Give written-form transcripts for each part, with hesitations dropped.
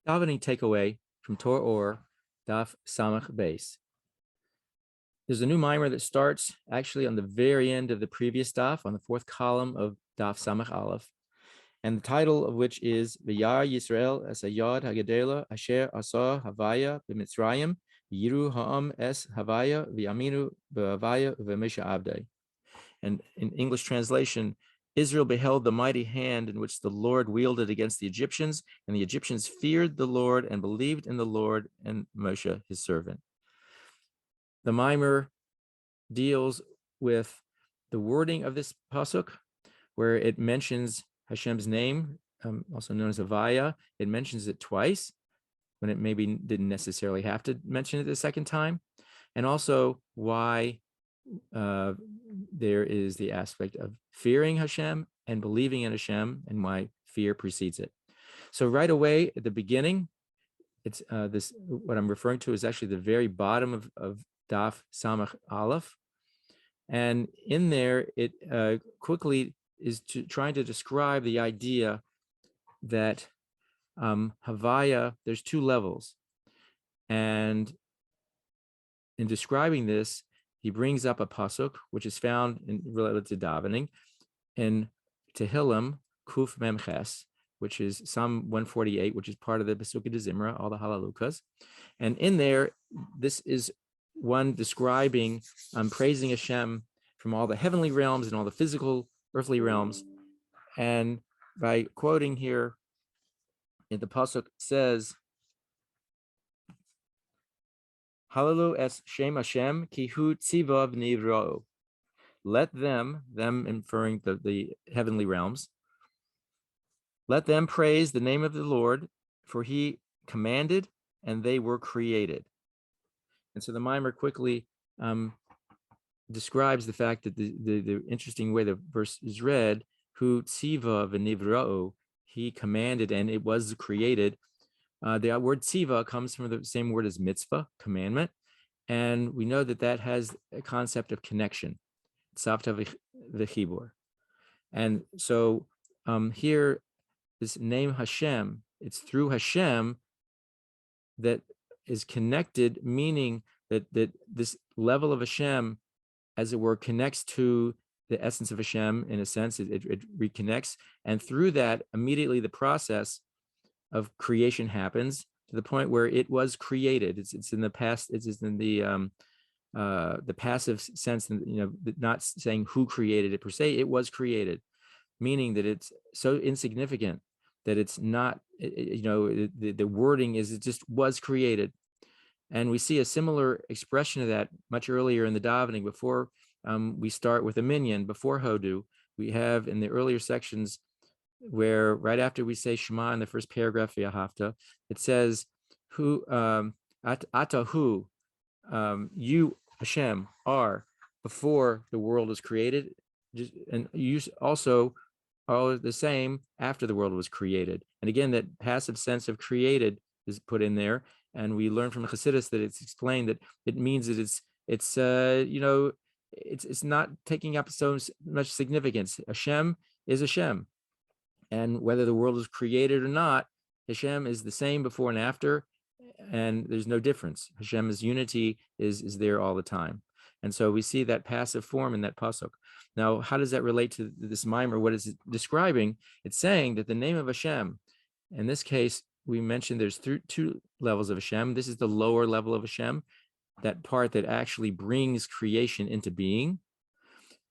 Davening takeaway from Torah Ohr, Daf Samach beis. There's a new mimer that starts actually on the very end of the previous daf, on the fourth column of Daf Samach Aleph, and the title of which is V'yar Yisrael es hayad hagadela asher asa Havayeh b'Mitzrayim Vayiru ha'am es Havayeh v'yaminu b'Havayeh uviMoshe avdo. And in English translation, Israel beheld the mighty hand in which the Lord wielded against the Egyptians, and the Egyptians feared the Lord and believed in the Lord and Moshe, his servant. The mimer deals with the wording of this pasuk, where it mentions Hashem's name, also known as Havayeh. It mentions it twice, when it maybe didn't necessarily have to mention it the second time, and also why there is the aspect of fearing Hashem and believing in Hashem, and why fear precedes it. So right away at the beginning, it's this, what I'm referring to is actually the very bottom of Daf Samach Aleph, and in there it quickly is trying to describe the idea that Havayeh, there's two levels, and in describing this, he brings up a pasuk which is found related to davening in Tehillim Kuf Mem Ches, which is Psalm 148, which is part of the Pesukei Zimra, all the Halalukas. And in there, this is one describing praising Hashem from all the heavenly realms and all the physical earthly realms. And by quoting here, the pasuk says, Halalu es Shem Hashem ki hu tzivav nivro. Let them inferring the heavenly realms, let them praise the name of the Lord, for he commanded and they were created. And so the mimer quickly describes the fact that the interesting way the verse is read, hu tzivav nivro, he commanded and it was created. The word tziva comes from the same word as mitzvah, commandment, and we know that that has a concept of connection, tzavta v'chibur. And so here, this name Hashem, it's through Hashem that is connected, meaning that this level of Hashem, as it were, connects to the essence of Hashem in a sense. It reconnects, and through that, immediately the process of creation happens to the point where it was created. It's in the past. It's in the passive sense, not saying who created it per se. It was created, meaning that it's so insignificant that it's not. The wording is it just was created, and we see a similar expression of that much earlier in the davening before we start with a minyan, before Hodu. We have in the earlier sections, where right after we say Shema in the first paragraph, V'ahavta, it says, "Who ata hu, you Hashem are before the world was created, and you also are the same after the world was created." And again, that passive sense of created is put in there, and we learn from Chassidus that it's explained that it means that it's not taking up so much significance. Hashem is Hashem. And whether the world was created or not, Hashem is the same before and after, and there's no difference. Hashem's unity is there all the time. And so we see that passive form in that pasuk. Now, how does that relate to this mimer? What is it describing? It's saying that the name of Hashem, in this case, we mentioned there's two levels of Hashem. This is the lower level of Hashem, that part that actually brings creation into being.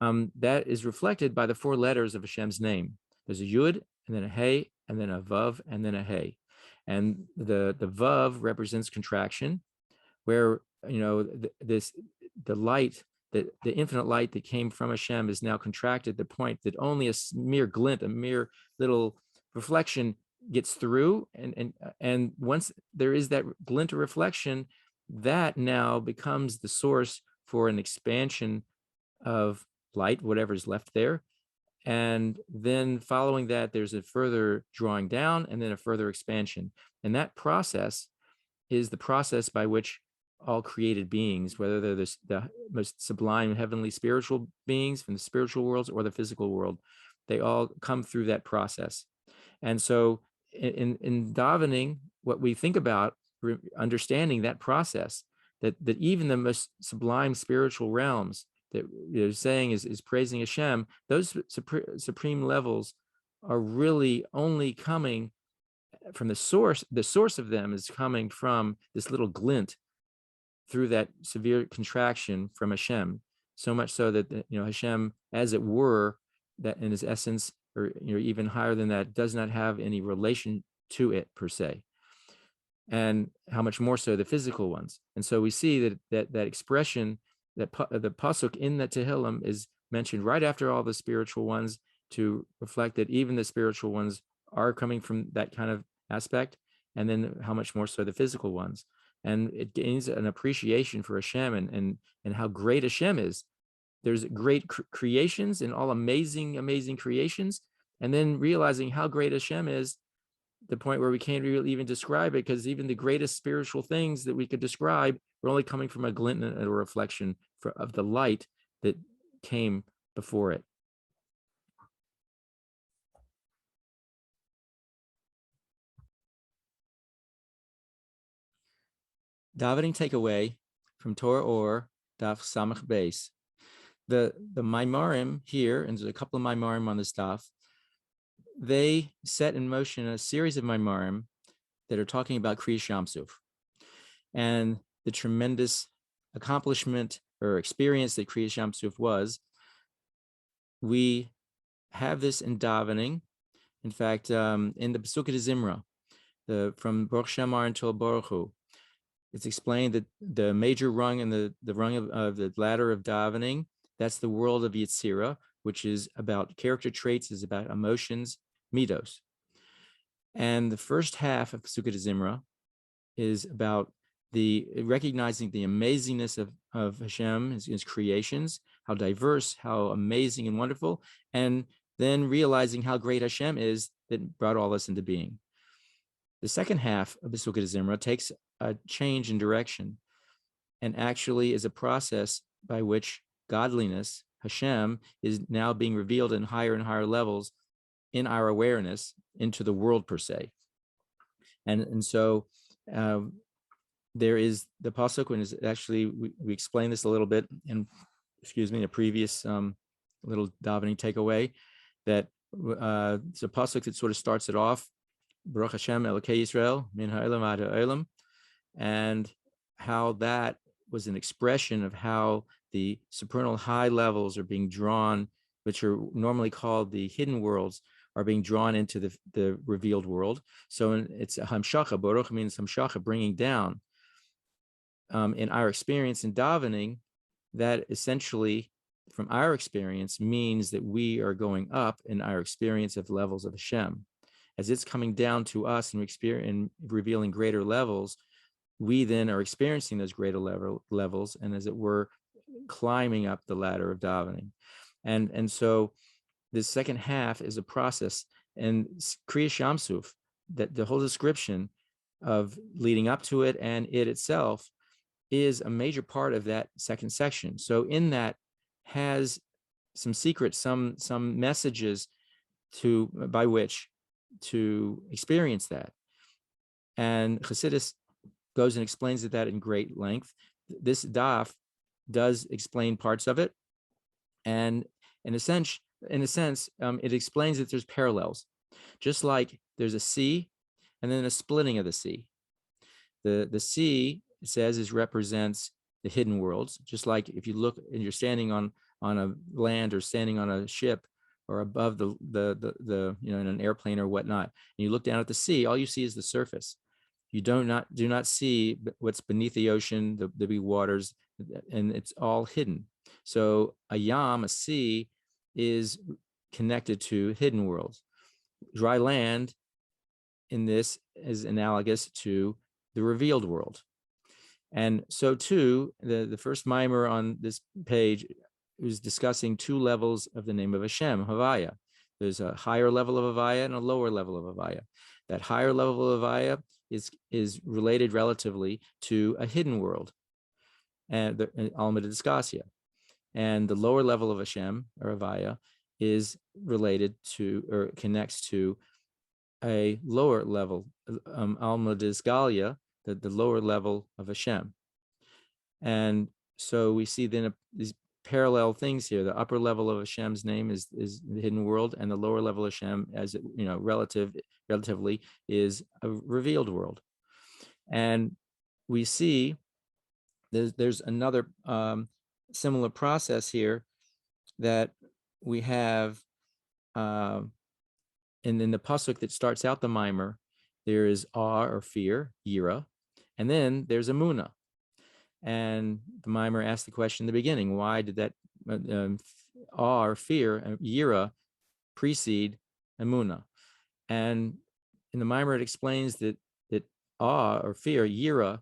That is reflected by the four letters of Hashem's name. There's a yud, and then a hey, and then a vav, and then a hey. And the vav represents contraction, where the light, the infinite light that came from Hashem is now contracted to the point that only a mere glint, a mere little reflection gets through. And once there is that glint of reflection, that now becomes the source for an expansion of light, whatever's left there. And then following that, there's a further drawing down and then a further expansion. And that process is the process by which all created beings, whether they're the most sublime heavenly spiritual beings from the spiritual worlds or the physical world, they all come through that process. And so in davening, what we think about, understanding that process, that even the most sublime spiritual realms that you're saying is praising Hashem, those supreme levels are really only coming from the source. The source of them is coming from this little glint through that severe contraction from Hashem, so much so that Hashem, as it were, that in his essence, or even higher than that, does not have any relation to it per se. And how much more so the physical ones. And so we see that expression, that the pasuk in the Tehillim is mentioned right after all the spiritual ones, to reflect that even the spiritual ones are coming from that kind of aspect, and then how much more so the physical ones. And it gains an appreciation for Hashem and how great Hashem is. There's great creations and all amazing creations, and then realizing how great Hashem is, the point where we can't really even describe it, because even the greatest spiritual things that we could describe are only coming from a glint and a reflection of the light that came before it. Davening takeaway from Torah Ohr, Daf Samach Beis. The Maimarim here, and there's a couple of Maimarim on this daf, they set in motion a series of Maimarim that are talking about Kris Yam Suf and the tremendous accomplishment or experience that Kris Yam Suf was. We have this in davening. In fact, in the precede Zimra, from Baruch Shemar until Baruch Hu, it's explained that the major rung and the rung of the ladder of davening, that's the world of Yetzirah, which is about character traits, is about emotions, midos. And the first half of precede Zimra is about the recognizing the amazingness of Hashem, his creations, how diverse, how amazing and wonderful, and then realizing how great Hashem is that brought all this into being. The second half of the Likkutei Zimra takes a change in direction and actually is a process by which godliness, Hashem, is now being revealed in higher and higher levels in our awareness into the world per se. And so there is the pasuk, when is actually, we explained this a little bit in a previous little davening takeaway, that it's a pasuk that sort of starts it off, Baruch Hashem Elokei Yisrael min ha'olam ad ha'olam, and how that was an expression of how the supernal high levels are being drawn, which are normally called the hidden worlds, are being drawn into the revealed world. So it's a hamshacha. Baruch means hamshacha, bringing down. In our experience in davening, that essentially, from our experience, means that we are going up in our experience of levels of Hashem. As it's coming down to us and revealing greater levels, we then are experiencing those greater levels, and as it were, climbing up the ladder of davening. And so this second half is a process, and Kris Yam Suf, that the whole description of leading up to it and it itself is a major part of that second section. So in that has some secrets, some messages by which to experience that. And Chassidus goes and explains that in great length. This daf does explain parts of it, and in a sense, it explains that there's parallels, just like there's a sea and then a splitting of the sea. The sea, it says, represents the hidden worlds, just like if you look and you're standing on a land or standing on a ship or above the in an airplane or whatnot, and you look down at the sea, all you see is the surface. You do not see what's beneath the ocean, the big waters, and it's all hidden. So a sea, is connected to hidden worlds. Dry land in this is analogous to the revealed world. And so too, the first mimer on this page was discussing two levels of the name of Hashem, Havayeh. There's a higher level of Havayeh and a lower level of Havayeh. That higher level of Havayeh is related relatively to a hidden world, and Alma Discasia. And the lower level of Hashem, or Havayeh, is related to, or connects to, a lower level, Alma Disgalia, the lower level of Hashem. And so we see then these parallel things here. The upper level of Hashem's name is the hidden world, and the lower level of Hashem, as it, relatively, is a revealed world. And we see there's another similar process here that we have in the pasuk that starts out the mimer. There is awe or fear, yira, and then there's amuna. And the mimer asked the question in the beginning: why did that awe or fear, yira, precede amuna? And in the mimer it explains that awe or fear, yira,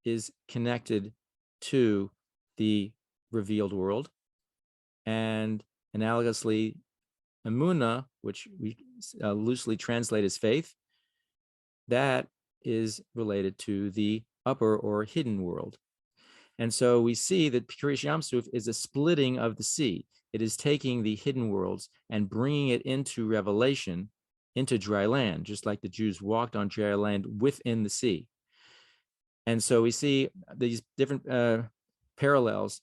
is connected to the revealed world, and analogously, amuna, which we loosely translate as faith, that is related to the upper or hidden world. And so we see that Kris Yam Suf is a splitting of the sea. It is taking the hidden worlds and bringing it into revelation, into dry land, just like the Jews walked on dry land within the sea. And so we see these different parallels.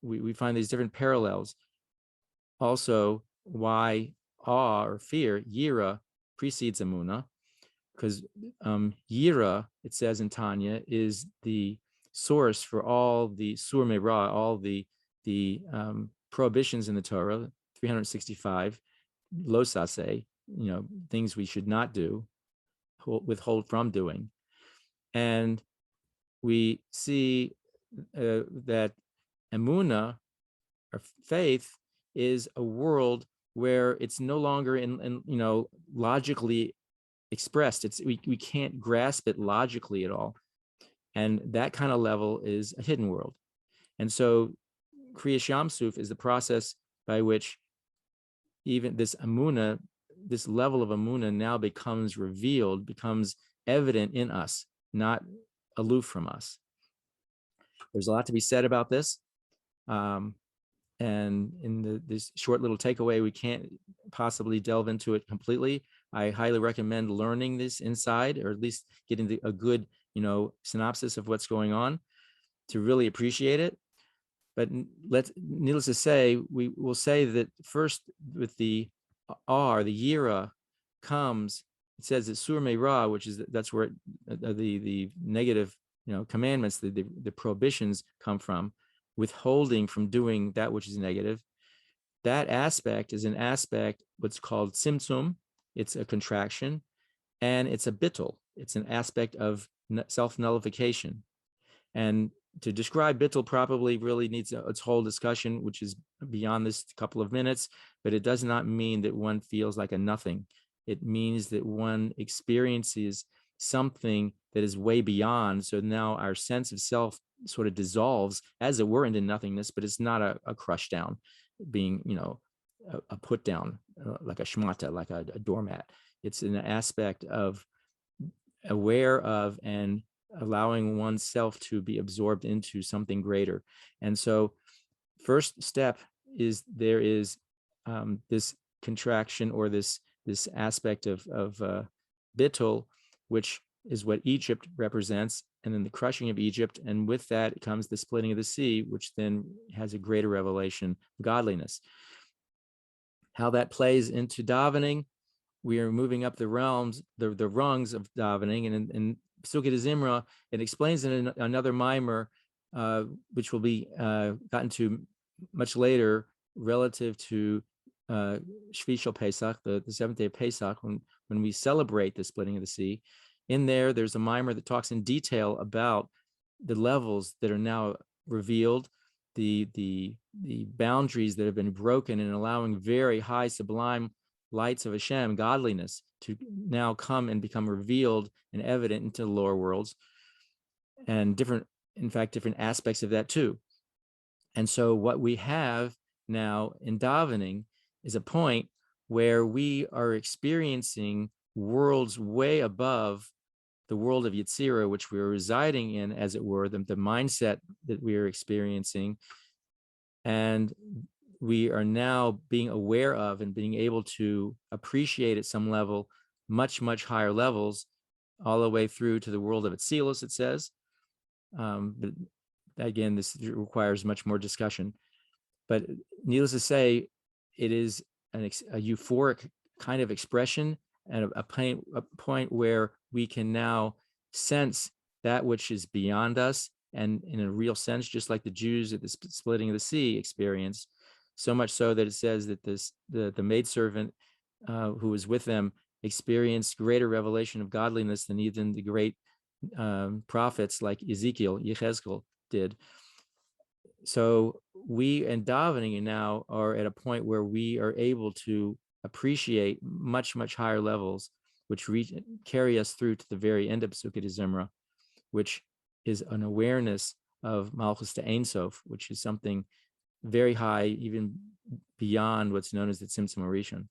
We find these different parallels. Also, why awe or fear, yira, precedes amuna, because yira, it says in Tanya, is the source for all the Sur MeRah, all the prohibitions in the Torah, 365, lo saseh, things we should not do, withhold from doing. And we see that Emunah, or faith, is a world where it's no longer in logically expressed. We can't grasp it logically at all. And that kind of level is a hidden world. And so Kris Yam Suf is the process by which even this amuna, this level of amuna, now becomes revealed, becomes evident in us, not aloof from us. There's a lot to be said about this. And in this short little takeaway, we can't possibly delve into it completely. I highly recommend learning this inside, or at least getting a good, synopsis of what's going on to really appreciate it. But needless to say, we will say that first with the R, the yira comes. It says that Sur MeRah, which is that's where the negative, commandments, the prohibitions come from, withholding from doing that which is negative. That aspect is an aspect what's called tzimtzum. It's a contraction, and it's a bittul. It's an aspect of self-nullification. And to describe bittul probably really needs its whole discussion, which is beyond this couple of minutes, but it does not mean that one feels like a nothing. It means that one experiences something that is way beyond. So now our sense of self sort of dissolves, as it were, into nothingness, but it's not a crush down, being, a put down, like a shmata, like a doormat. It's an aspect of aware of and allowing oneself to be absorbed into something greater. And so first step is there is this contraction, or this aspect of bittul, which is what Egypt represents, and then the crushing of Egypt, and with that comes the splitting of the sea, which then has a greater revelation of godliness. How that plays into davening, we are moving up the realms, the rungs of davening, and in Pesukei Zimra, it explains in another mimer, which will be gotten to much later, relative to Shvi Shel Pesach, the seventh day of Pesach, when we celebrate the splitting of the sea. In there's a mimer that talks in detail about the levels that are now revealed, the boundaries that have been broken, and allowing very high sublime lights of Hashem, godliness, to now come and become revealed and evident into the lower worlds, and different aspects of that too. And so what we have now in davening is a point where we are experiencing worlds way above the world of Yetzirah, which we are residing in, as it were, the mindset that we are experiencing. And we are now being aware of and being able to appreciate at some level much, much higher levels, all the way through to the world of Atzilus, it says. But again, this requires much more discussion. But needless to say, it is a euphoric kind of expression, and a point where we can now sense that which is beyond us, and in a real sense, just like the Jews at the splitting of the sea experienced, so much so that it says that the maidservant who was with them experienced greater revelation of godliness than even the great prophets like Yechezkel did. So we in Davening now are at a point where we are able to appreciate much, much higher levels, which carry us through to the very end of Psukei Zimra, which is an awareness of Malchus to Ein Sof, which is something very high, even beyond what's known as the Tzimtzum Rishon.